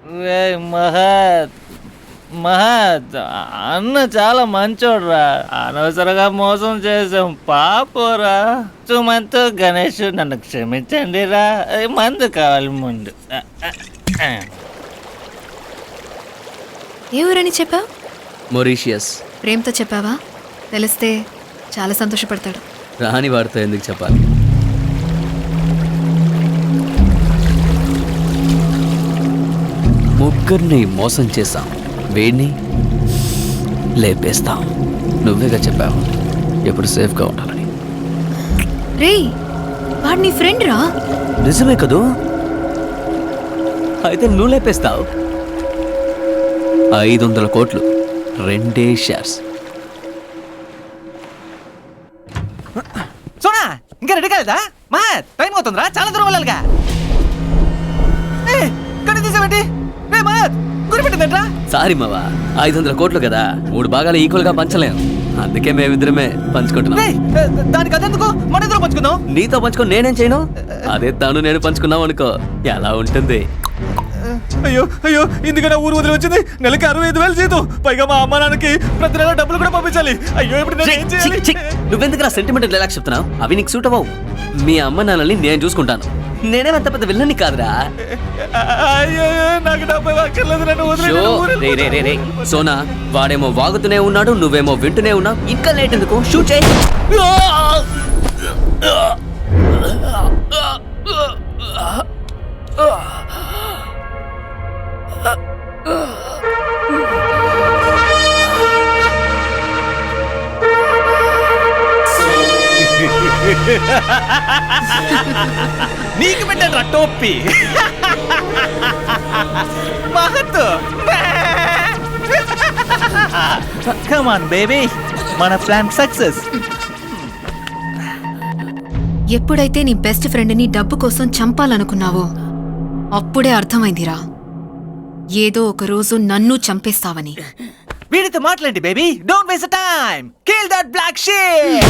రే మహత్ మహత్ అన్న చాలా మంచోడ్రా, అనవసరంగా మోసం చేసాం, పాపోరా. సుమంత్, గణేష్ నన్ను క్షమించండి రా. మందు కావాలి ముందు. ఏ ఊరని చెప్పావు? మొరీషియస్. ప్రేమతో చెప్పావా? తెలిస్తే చాలా సంతోషపడతాడు. రాని వాడితో ఎందుకు చెప్పాలి? ముగ్గురిని మోసం చేశాం, వీడిని లేపేస్తాం. నువ్వేగా చెప్పావు ఎప్పుడు సేఫ్గా ఉండాలని. రేయ్, వాడు నీ ఫ్రెండ్ రా. నిజమే కదూ, అయితే నువ్వు లేపేస్తావు. 500 కోట్లు, 2 షేర్స్. సోనా ఇంకా రెడీ కాలేదా? మహత్ టైం అవుతుందిరా, చాలా దూరం వెళ్ళాలిగా. కళ్ళు తీసావేంటి? రే మహత్, గురిపెట్టిందంట్రా. సారీ మావా, 500 కోట్లు కదా, 3 భాగాలు ఈక్వల్ గా పంచలేం, అందుకే మేమిద్దరమే పంచుకుంటున్నాం. దానికి అదెందుకు, మన ఇద్దరం పంచుకుందాం. నీతో పంచుకొని నేనేం చేయను? అదే తాను నేను పంచుకున్నాం అనుకో, ఎలా ఉంటుంది? అయ్యో అయ్యో, ఎందుకన్నా ఊరు వదిలి వచ్చింది? నెలకి 65,000 జీతం, పైగా మా అమ్మ నాన్నకి ప్రతి నెల డబ్బులు కూడా పంపించాలి. అయ్యో, ఇప్పుడు నేను ఏం చేయాలి? నువ్వెందుకు సెంటిమెంట్ డైలాగ్ చెప్తున్నావు? అవి నీకు సూట్ అవ్వవు. మీ అమ్మ నాన్నల్ని నేను చూసుకుంటాను. నేనేమంత పెద్ద విల్లని కాదురా. అయ్యో, నాకు డబ్బు అక్కర్లేదు, నన్ను వదిలేయ్. సోనా, వాడేమో వాగుతూనే ఉన్నాడు, నువ్వేమో వింటూనే ఉన్నావు. ఇంకా లేట్ ఎందుకు? షూట్ చేయి. నీకు పెట్టాను రా టోపీ. మహత్, కమ్ ఆన్ బేబీ, మన ప్లాన్ సక్సెస్. ఎప్పుడైతే నీ బెస్ట్ ఫ్రెండ్ని డబ్బు కోసం చంపాలనుకున్నావో అప్పుడే అర్థమైందిరా, ఏదో ఒక రోజు నన్ను చంపేస్తావని. వీడితో మాట్లాడండి baby, don't waste time, kill that black sheep.